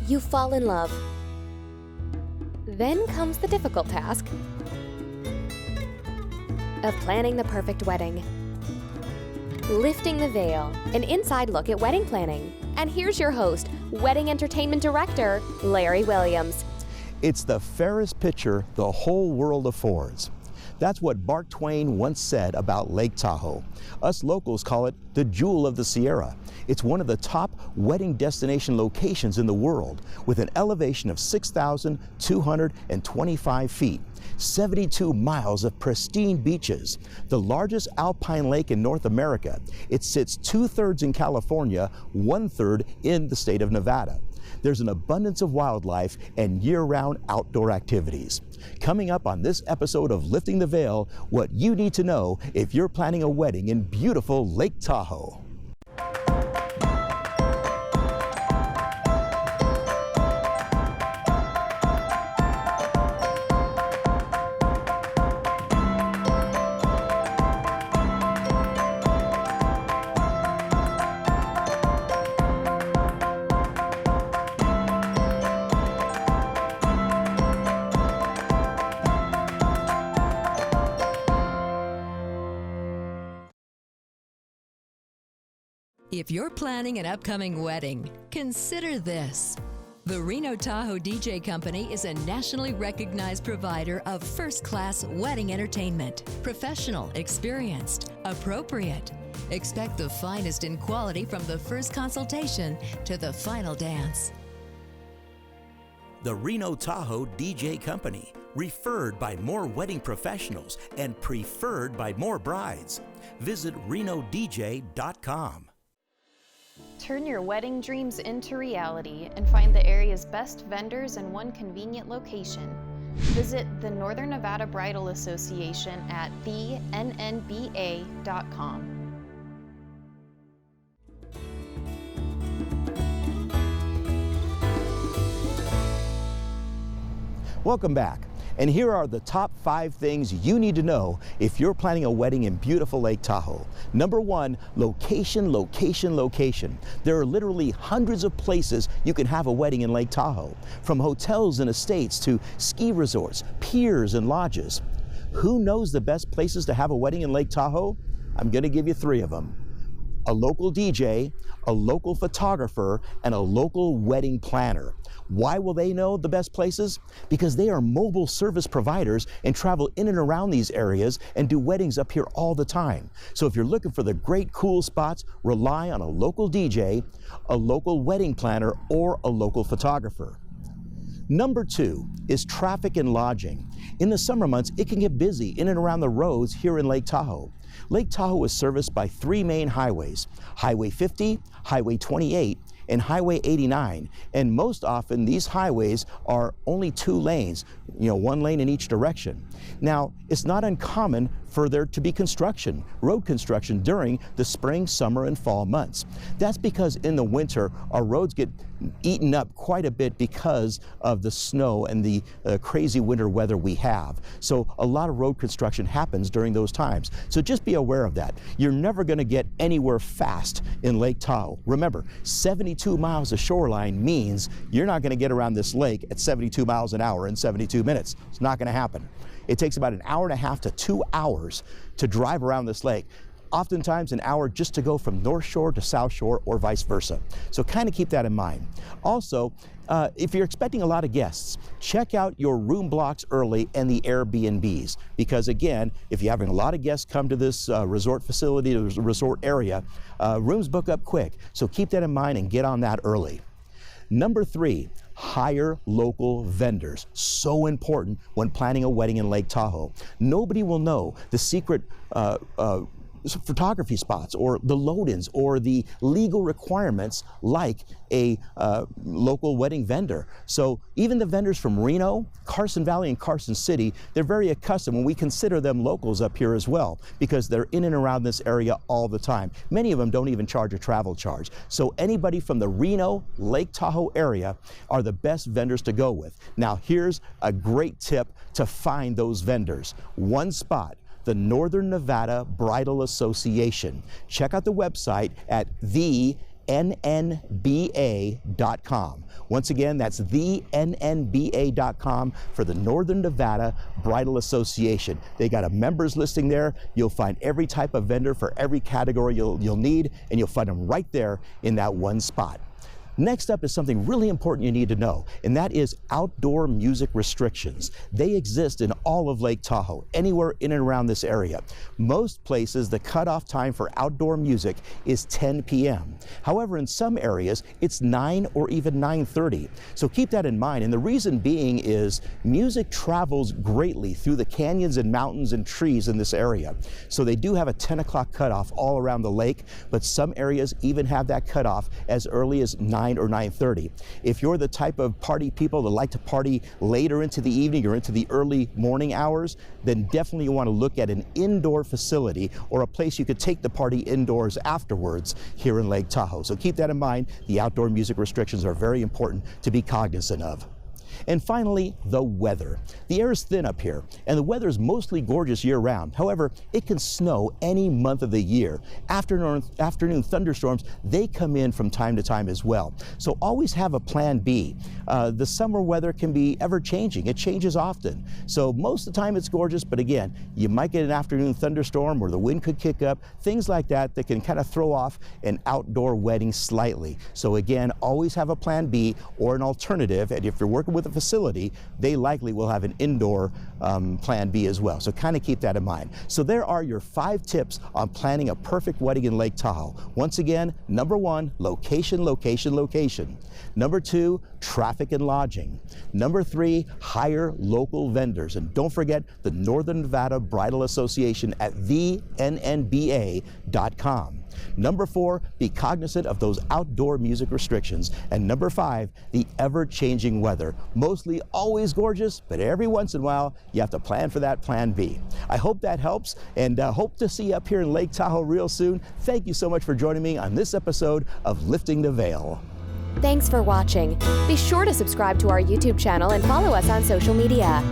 You fall in love. Then comes the difficult task of planning the perfect wedding. Lifting the veil, an inside look at wedding planning. And here's your host, Wedding Entertainment Director, Larry Williams. It's the fairest picture the whole world affords. That's what Mark Twain once said about Lake Tahoe. Us locals call it the jewel of the Sierra. It's one of the top wedding destination locations in the world, with an elevation of 6,225 feet, 72 miles of pristine beaches, the largest alpine lake in North America. It sits 2/3 in California, 1/3 in the state of Nevada. There's an abundance of wildlife and year-round outdoor activities. Coming up on this episode of Lifting the Veil, what you need to know if you're planning a wedding in beautiful Lake Tahoe. If you're planning an upcoming wedding, consider this. The Reno Tahoe DJ Company is a nationally recognized provider of first-class wedding entertainment. Professional, experienced, appropriate. Expect the finest in quality from the first consultation to the final dance. The Reno Tahoe DJ Company, referred by more wedding professionals and preferred by more brides. Visit renodj.com. Turn your wedding dreams into reality and find the area's best vendors in one convenient location. Visit the Northern Nevada Bridal Association at thennba.com. Welcome back. And here are the top 5 things you need to know if you're planning a wedding in beautiful Lake Tahoe. Number 1, location, location, location. There are literally hundreds of places you can have a wedding in Lake Tahoe, from hotels and estates to ski resorts, piers and lodges. Who knows the best places to have a wedding in Lake Tahoe? I'm going to give you 3 of them. A local DJ, a local photographer, and a local wedding planner. Why will they know the best places? Because they are mobile service providers and travel in and around these areas and do weddings up here all the time. So if you're looking for the great cool spots, rely on a local DJ, a local wedding planner, or a local photographer. Number 2 is traffic and lodging. In the summer months, it can get busy in and around the roads here in Lake Tahoe. Lake Tahoe is serviced by 3 main highways, Highway 50, Highway 28, and Highway 89. And most often these highways are only 2 lanes, 1 lane in each direction. Now, it's not uncommon for there to be road construction during the spring, summer, and fall months. That's because in the winter, our roads get eaten up quite a bit because of the snow and the crazy winter weather we have. So a lot of road construction happens during those times. So just be aware of that. You're never going to get anywhere fast in Lake Tahoe. Remember, 72 miles of shoreline means you're not going to get around this lake at 72 miles an hour in 72 minutes. It's not going to happen. It takes about 1.5 hours to 2 hours to drive around this lake. Oftentimes an hour just to go from North Shore to South Shore or vice versa. So kind of keep that in mind. Also, if you're expecting a lot of guests, check out your room blocks early and the Airbnbs. Because again, if you're having a lot of guests come to this resort facility, or resort area, rooms book up quick. So keep that in mind and get on that early. Number 3, hire local vendors. So important when planning a wedding in Lake Tahoe. Nobody will know the secret photography spots or the load-ins or the legal requirements like a local wedding vendor. So even the vendors from Reno, Carson Valley, and Carson City, they're very accustomed, and we consider them locals up here as well because they're in and around this area all the time. Many of them don't even charge a travel charge. So anybody from the Reno, Lake Tahoe area are the best vendors to go with. Now here's a great tip to find those vendors. One spot, the Northern Nevada Bridal Association. Check out the website at thenba.com. thenNNBA.com. Once again, that's thenNNBA.com for the Northern Nevada Bridal Association. They got a members listing there. You'll find every type of vendor for every category you'll need, and you'll find them right there in that one spot. Next up is something really important you need to know, and that is outdoor music restrictions. They exist in all of Lake Tahoe, anywhere in and around this area. Most places, the cutoff time for outdoor music is 10 p.m. However, in some areas, it's 9 or even 9:30. So keep that in mind, and the reason being is music travels greatly through the canyons and mountains and trees in this area. So they do have a 10 o'clock cutoff all around the lake, but some areas even have that cutoff as early as 9 or 9:30. If you're the type of party people that like to party later into the evening or into the early morning hours, then definitely you want to look at an indoor facility or a place you could take the party indoors afterwards here in Lake Tahoe. So keep that in mind. The outdoor music restrictions are very important to be cognizant of. And finally, the weather. The air is thin up here, and the weather is mostly gorgeous year-round. However, it can snow any month of the year. Afternoon thunderstorms, they come in from time to time as well. So always have a plan B. The summer weather can be ever-changing. It changes often. So most of the time it's gorgeous, but again, you might get an afternoon thunderstorm where the wind could kick up, things like that that can kind of throw off an outdoor wedding slightly. So again, always have a plan B or an alternative, and if you're working with a facility, they likely will have an indoor plan B as well. So kind of keep that in mind. So there are your 5 tips on planning a perfect wedding in Lake Tahoe. Once again, number 1, location, location, location. Number 2, traffic and lodging. Number 3, hire local vendors. And don't forget the Northern Nevada Bridal Association at thenNNBA.com. Number 4, be cognizant of those outdoor music restrictions. And number 5, the ever-changing weather. Mostly always gorgeous, but every once in a while, you have to plan for that plan B. I hope that helps, and hope to see you up here in Lake Tahoe real soon. Thank you so much for joining me on this episode of Lifting the Veil. Thanks for watching. Be sure to subscribe to our YouTube channel and follow us on social media.